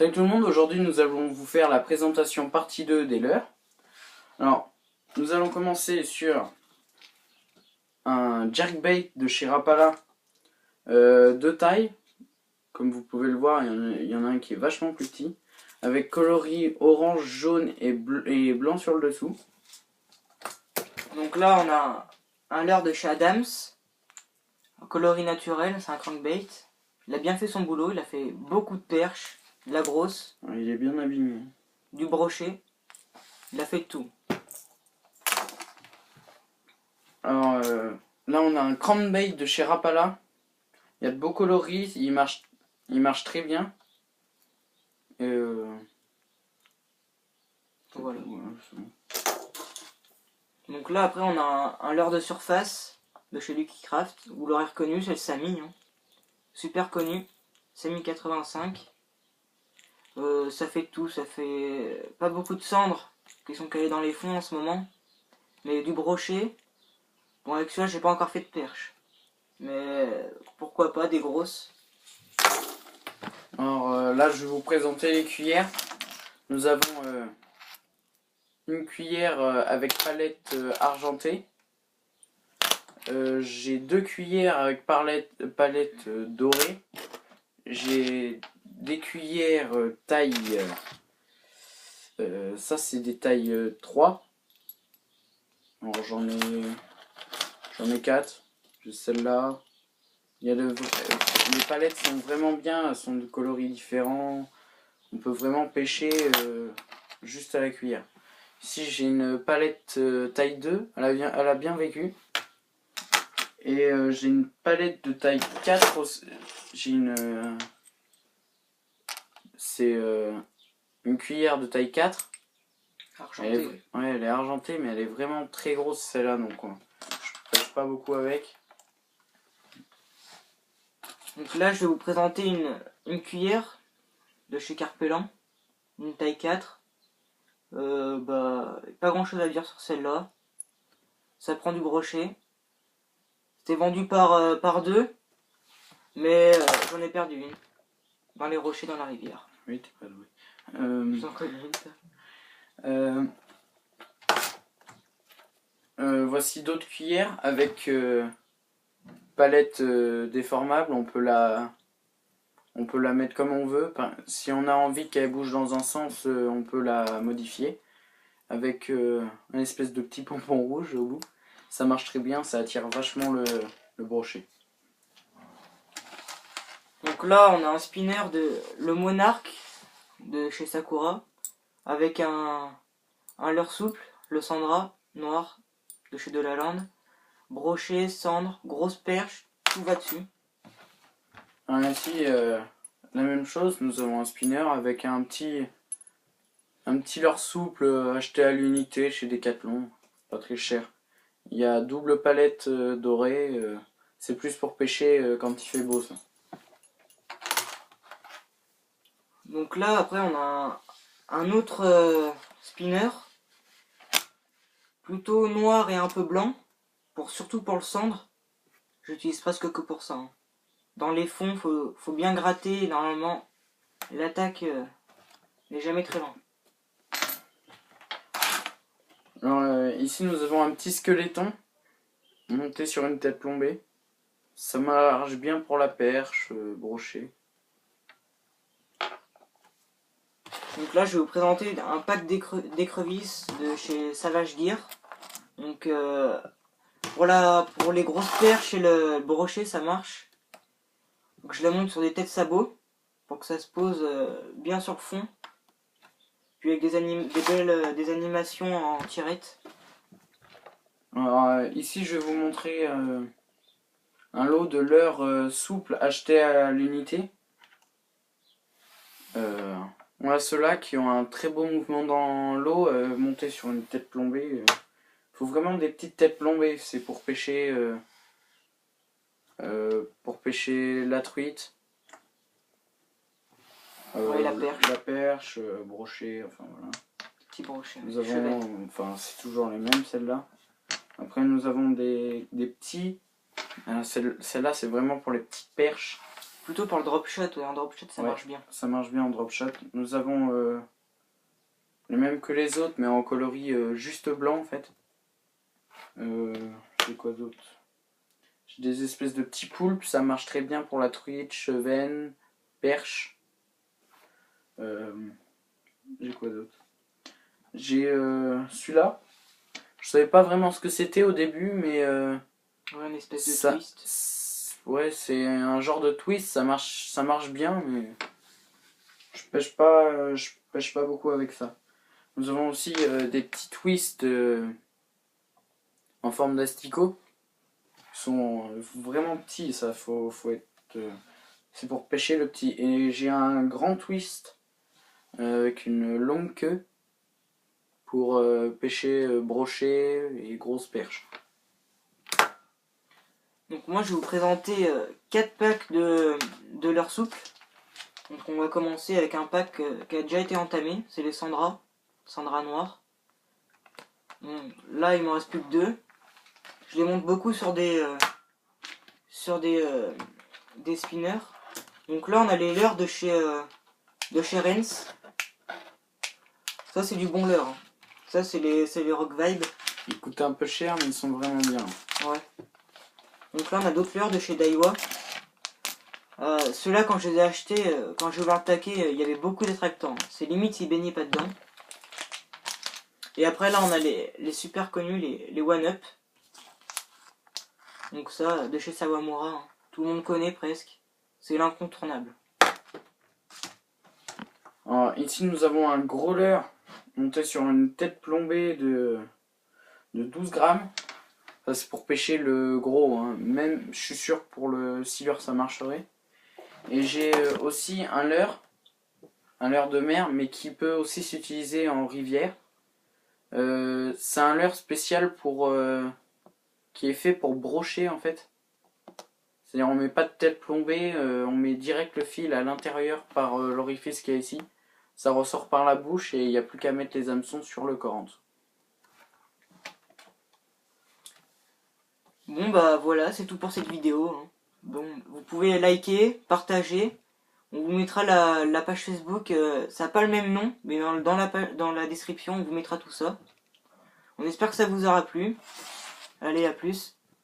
Salut tout le monde, aujourd'hui nous allons vous faire la présentation partie 2 des leurres. Alors, nous allons commencer sur un jerkbait de chez Rapala de taille. Comme vous pouvez le voir, il y en a un qui est vachement plus petit, avec coloris orange, jaune et blanc sur le dessous. Donc là on a un leurre de chez Adams, un coloris naturel, c'est un crankbait. Il a bien fait son boulot, il a fait beaucoup de perches, de la grosse, Il est bien abîmé. du brochet, il a fait de tout. Alors là on a un crankbait de chez Rapala. Il y a de beaux coloris, il marche très bien. Voilà. C'est bon. Donc là après on a un leurre de surface de chez Lucky Craft. Vous l'aurez reconnu, c'est le Sami, hein. Super connu, Sami 85. Ça fait tout, ça fait pas beaucoup de cendres qui sont calées dans les fonds en ce moment, mais du brochet. Bon, avec celui-là j'ai pas encore fait de perche, mais pourquoi pas des grosses. Alors là je vais vous présenter les cuillères. Nous avons une cuillère avec palette argentée. J'ai deux cuillères avec palette dorée. J'ai des cuillères taille... ça c'est des tailles 3. Alors j'en ai 4. J'ai celle-là. Les palettes sont vraiment bien, elles sont de coloris différents. On peut vraiment pêcher juste à la cuillère. Ici j'ai une palette taille 2, elle a bien vécu. Et j'ai une palette de taille 4. J'ai une... c'est une cuillère de taille 4. Argentée. Elle est argentée, mais elle est vraiment très grosse celle-là, donc je pêche pas beaucoup avec. Donc là, je vais vous présenter une cuillère de chez Carpellan, une taille 4. Pas grand chose à dire sur celle-là. Ça prend du brochet. C'était vendu par deux, mais j'en ai perdu une. Dans les rochers dans la rivière. Oui, t'es pas doué. Vous en connaissez une, ça. Voici d'autres cuillères avec palette déformable. On peut la mettre comme on veut. Si on a envie qu'elle bouge dans un sens, on peut la modifier avec une espèce de petit pompon rouge au bout. Ça marche très bien, ça attire vachement le brochet. Donc là, on a un spinner de le Monarch de chez Sakura avec un leurre souple, le Sandra noir de chez Delalande. Brochet, cendre, grosse perche, tout va dessus. Alors ici, la même chose, nous avons un spinner avec un petit leurre souple acheté à l'unité chez Decathlon, pas très cher. Il y a double palette dorée, c'est plus pour pêcher quand il fait beau ça. Donc là, après, on a un autre spinner, plutôt noir et un peu blanc, surtout pour le cendre. J'utilise presque que pour ça, hein. Dans les fonds, faut bien gratter, normalement, l'attaque n'est jamais très lente. Alors ici nous avons un petit squeletton monté sur une tête plombée. Ça marche bien pour la perche, brochet. Donc là, je vais vous présenter un pack d'écrevisses de chez Savage Gear. Donc pour les grosses perches et le brochet, ça marche. Donc je la monte sur des têtes sabots pour que ça se pose bien sur le fond. Puis avec des animations en tirette. Alors ici je vais vous montrer un lot de leurres souples achetés à l'unité. On a ceux-là qui ont un très beau mouvement dans l'eau, montés sur une tête plombée. Faut vraiment des petites têtes plombées, c'est pour pêcher la truite. Ouais, la perche, brochet, enfin voilà. Petit brochet. Nous avons, enfin c'est toujours les mêmes celles-là. Après nous avons des petits. Celle-là c'est vraiment pour les petites perches. plutôt pour le drop shot, ouais, en drop shot ça Ouais. marche bien. Ça marche bien en drop shot. Nous avons les mêmes que les autres, mais en coloris juste blanc en fait. J'ai quoi d'autre? J'ai des espèces de petits poulpes, ça marche très bien pour la truite, chevenne, perche. J'ai quoi d'autre? J'ai celui-là. Je savais pas vraiment ce que c'était au début, mais Ouais, une espèce de ça, twist. ouais, c'est un genre de twist, ça marche bien, mais je pêche pas beaucoup avec ça. Nous avons aussi des petits twists en forme d'asticot. Ils sont vraiment petits, ça faut être. C'est pour pêcher le petit. Et j'ai un grand twist avec une longue queue pour pêcher brochet et grosses perches. Donc moi je vais vous présenter 4 packs de leurre souple. Donc on va commencer avec un pack qui a déjà été entamé, c'est les Sandra noir. Donc, là il m'en reste plus que 2. Je les monte beaucoup sur des spinners. Donc là on a les leurres de chez Rennes. Ça c'est du bon leurre, hein. Ça c'est les Rock Vibe. Ils coûtent un peu cher, mais ils sont vraiment bien. Ouais. Donc là on a d'autres leurres de chez Daiwa. Ceux-là quand je les ai achetés, quand j'ai ouvert le paquet, il y avait beaucoup d'attractants. C'est limite s'ils baignaient pas dedans. Et après là on a les super connus, les One Up. Donc ça, de chez Sawamura, hein. Tout le monde connaît presque. C'est l'incontournable. Alors, ici nous avons un gros leurre monté sur une tête plombée de 12 grammes. Ça c'est pour pêcher le gros, hein. Même je suis sûr que pour le sealer ça marcherait. Et j'ai aussi un leurre de mer, mais qui peut aussi s'utiliser en rivière. C'est un leurre spécial qui est fait pour brocher en fait. C'est-à-dire on met pas de tête plombée, on met direct le fil à l'intérieur par l'orifice qu'il y a ici. Ça ressort par la bouche et il n'y a plus qu'à mettre les hameçons sur le corps en dessous. Bon bah voilà, c'est tout pour cette vidéo, hein. Bon, vous pouvez liker, partager. On vous mettra la page Facebook, ça n'a pas le même nom, mais dans la description on vous mettra tout ça. On espère que ça vous aura plu. Allez, à plus.